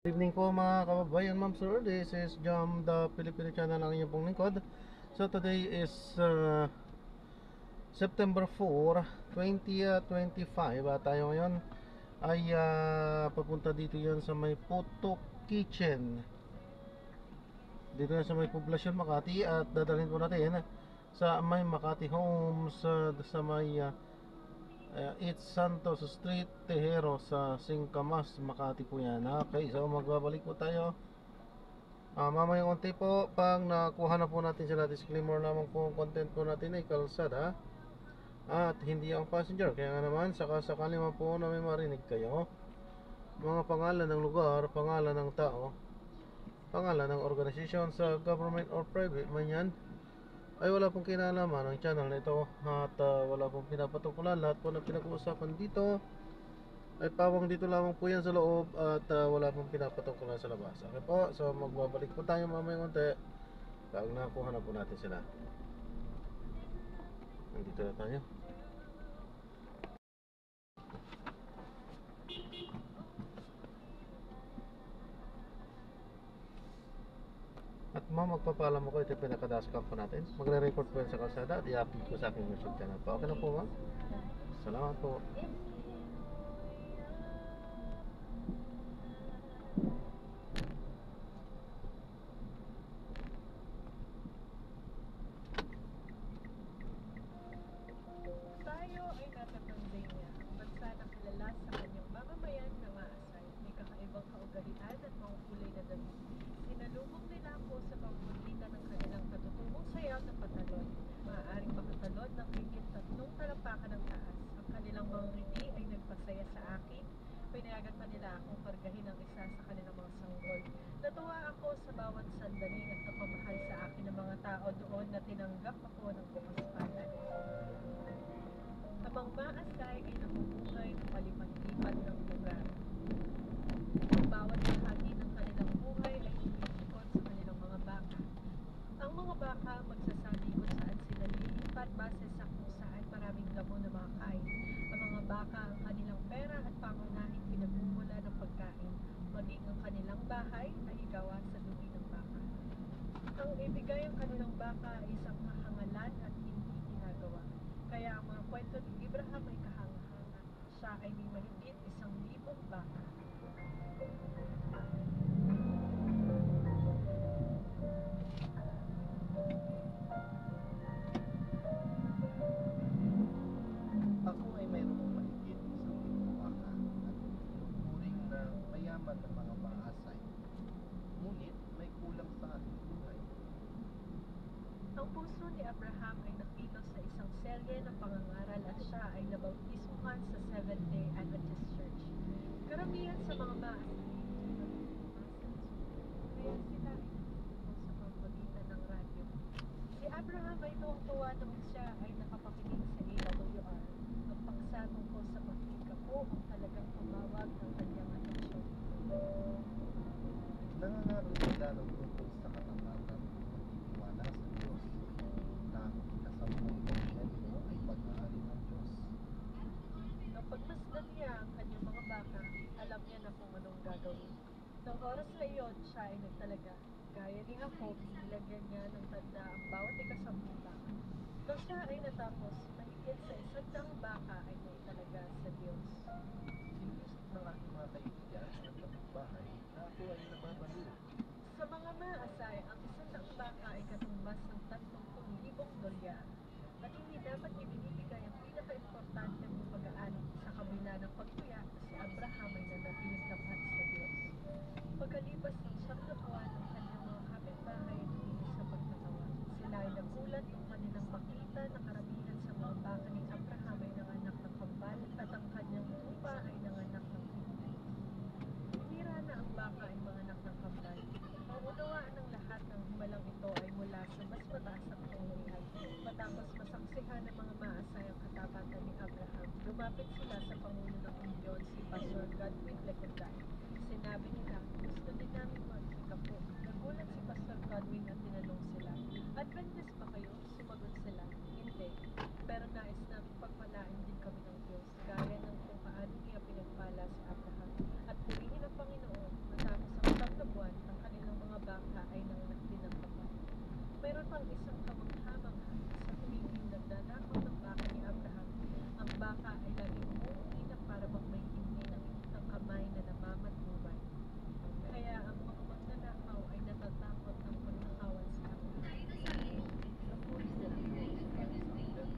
Good evening po mga kababayan, ma'am sir. This is Jam the Filipino channel ng inyong pong lingkod. So today is September 4, 2025. Tayo ngayon ay papunta dito yan sa may Puto Kitchen. Dito yan sa may Poblacion Makati. At dadalhin po natin sa may Makati Homes sa may It's Santos Street, Tejero sa Singkamas, Makati po yan. Okay, so magbabalik po tayo mamaya konti po. Pag nakuha na po natin sila, disclaimer lamang po, ang content po natin ay kalsada at hindi ang passenger. Kaya nga naman, sakasakali man po na may marinig kayo, mga pangalan ng lugar, pangalan ng tao, pangalan ng organisasyon sa government or private man yan, ay wala pong kinalaman ang channel na ito. At wala pong pinapatukulan. Lahat po na pinag-uusapan dito ay pawang dito lamang po yan sa loob. At wala pong pinapatukulan sa labas. Okay po, so magbabalik po tayo mamaya konti pag nakuha na po natin sila. Nandito na tayo. At magpapaalam ko, ito yung pinaka-dashcam po natin. Magre-record po yan sa kalsada at i-upload ko sa aking YouTube channel po. Okay na po, ma'am? Salamat po. Tayo ay nasa Tanzania, bansa na kilala sa kanyang mamamayan na maasay, may kakaibang kaugalian at mga kulay na damit. Sinalubong nila ako sa pamamagitan ng kanilang katutubong sayaw na patalon. Maaaring makatalon ng higit 3 talampakan ng taas. Ang kanilang mga ngiti ay nagpasaya sa akin. Pinayagan pa nila akong kargahin ang isa sa kanilang mga sanggol. Natuwa ako sa bawat sandali at napamahal sa akin ng mga tao doon na tinanggap ako ng bukas palad. Habang maasay ay nabubuhay ng palipat-lipat ng lugar. Ang bawat bahagi ng kanilang buhay ay tumitikot sa kanilang mga baka. Ang mga baka magsasabi kung saan sila lilipat base sa kung saan maraming damo na makakain. Ang mga baka ang kanilang pera at pangunahing pinagmumula ng pagkain, maging ang kanilang bahay ay gawa sa dumi ng baka. Ang ibigay ang kanilang baka ay isang kahangalan at hindi ginagawa. Kaya ang mga kwento ni Abraham ay kahanga-hanga. Siya ay may mahigit 1,000 baka. Ako ay mayroong mahigit 1,000 baka at turing na mayaman ng mga maasay. Ngunit may kulang sa ating buhay. Ang puso ni Abraham ay nakilos sa isang serye ng pangangaral at siya ay nabautismuhan sa Seventh-day Adventist Church. Karamihan sa mga maasay kaya sila ay natututo sa pamamagitan ng radyo. Si Abraham ay tuwang-tuwa nung siya ay nakapakinig sa AWR. Ang paksa tungkol sa pagkikapo ang talagang tumawag ng kanyang atensyon. Nangangaral sila ng tungkol sa katapatan at pagtitiwala sa Diyos na ang ika-10 pagmento ay pag-aari ng Diyos. Nang pagmasdan niya ang kanyang mga baka, alam niya na kung anong gagawin. Noong oras na iyon, siya ay nagtalaga. Gaya ni Jacob, nilagyan niya ng tanda ang bawat ika-10 baka. Nang siya ay natapos, mahigit sa 100 baka ay naitalaga sa Diyos. Imbis ng aking mga kaibigan at kapitbahay na ako ay nababaliw. Sa mga maasay, ang 100 baka ay katumbas ng 30,000 dolyar. At hindi dapat ibinibigay ang pinaka-importante ng pag-aani sa kabila ng pagtuya na si Abraham ay nanatiling tapat sa Diyos. Pagkalipas ng 7 buwan, ang kanyang mga kapitbahay ay tumilis sa pagtatawa. Sila ay nagulat nung kanilang makita na karamihan sa mga baka ni Abraham ay nanganak ng kambal at ang kanyang tupa ay nanganak ng pinto. Binira na ang baka ay manganak ng kambal. Maunawaan ng lahat ng himalang ito ay mula sa mas mataas na kapangyarihan. Matapos masaksihan ng mga maasay ang katapatan ni Abraham, lumapit sila sa Pangulo ng Union, si Pastor Godwin Lecunday. Sinabi nila, gusto din namin magkikapo. Nagulat si Pastor Godwin at tinanong sila, Adventist ba kayo? Sumagot sila, hindi. Pero nais namin pagpalain din kami ng Diyos, gaya ng kung paano niya pinagpala si Abraham. At purihin ang Panginoon matapos ang ang isang kamangha-mangha sa tuwing nagdadakaw ng baka ni Abraham. Ang baka ay laging umuuwi para bang may hindi nakikitang kamay na namamatnubay. Kaya ang mga magnanakaw ay natatakot ng pagnakawan si Abraham. The voice that glorifies our death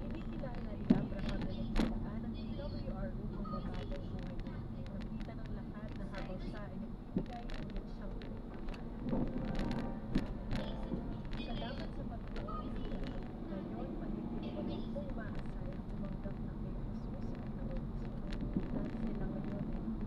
Kinikilala ni Abraham na nagsilaan ng PWR upang mabagal buhay niya. Nakita ng lahat na habang siya ay nagbibigay hanggang siyang salamat sa pagtuon niya. Ngayon, mahigit 80 maasay ang tumanggap na kay Jesus at nabautismo. At sila ngayon ay nakikinig sa Advent World Radio.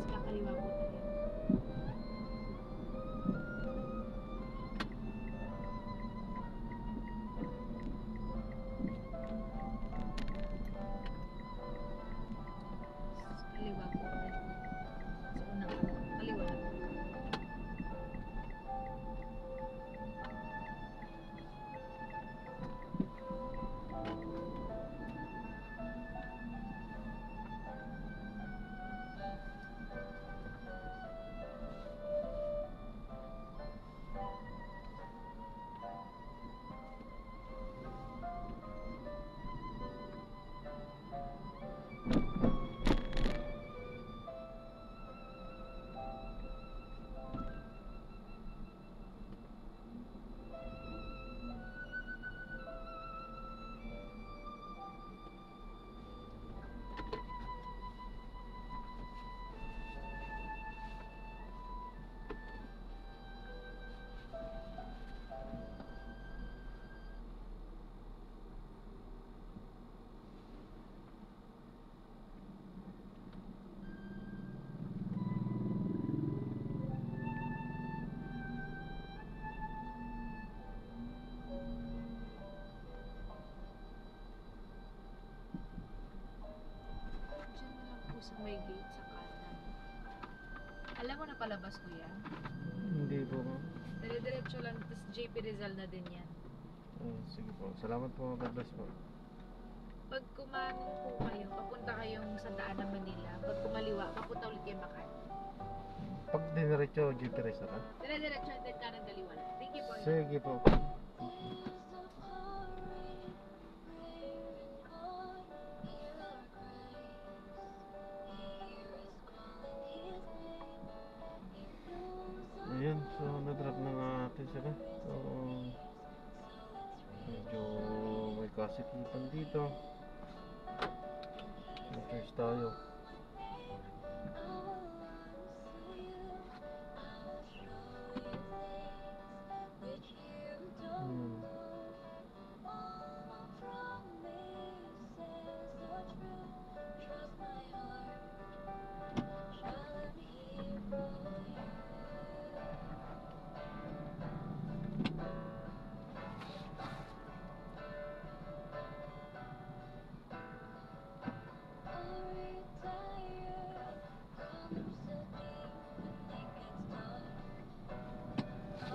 Kakaliwa po tayo. Kaliwa po tayo. Sa unang kaliwa na po. Diyan na lang po sa may gate sa kanan. Alam mo na palabas ko yan? Hindi po, ma'am. Dire-diretso lang, tapos JP Rizal na din yan. Sige po. Salamat po, God bless po. Pag kumanan po kayo, papunta kayong sa daan ng Manila. Pag kumaliwa, papunta ulit kayo Makati. Pag diniretso, GP Race na ka? Dire-diretso at then kanan kaliwa lang. Thank you po. Sige po. Ayan, so na-drop na nga natin sila. So, medyo may kasikipan dito. Cheers tayo. Hmm.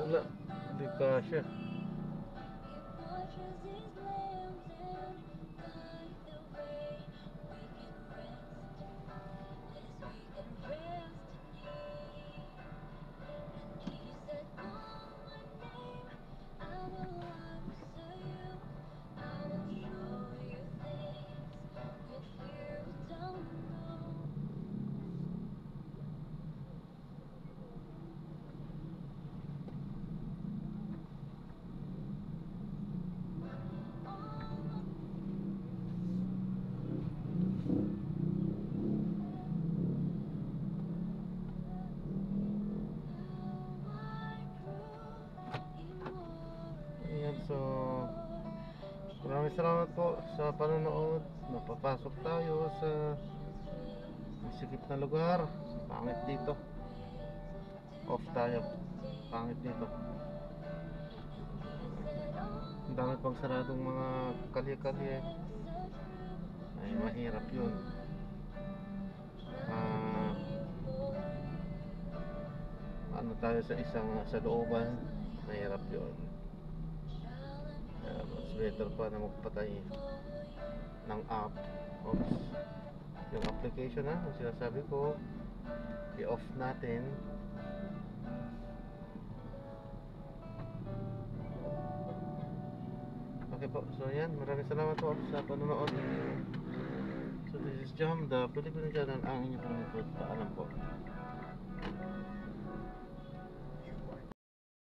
Wala, hindi kasya. Ayan, so maraming salamat po sa panonood. Napapasok tayo sa masikip na lugar. Pangit dito. Off tayo. Pangit dito. Ang dami pang saradong mga kalye-kalye. Ay mahirap yun. Ano tayo sa isang sa looban, mahirap yun. Mas better pa na magpatay ng app. Oops. Yung application na, ang sinasabi ko, i-off natin. Okay po, so yan, maraming salamat po sa panonood. So this is Jam, the Filipino channel, ang inyong pangikot. Paalam po.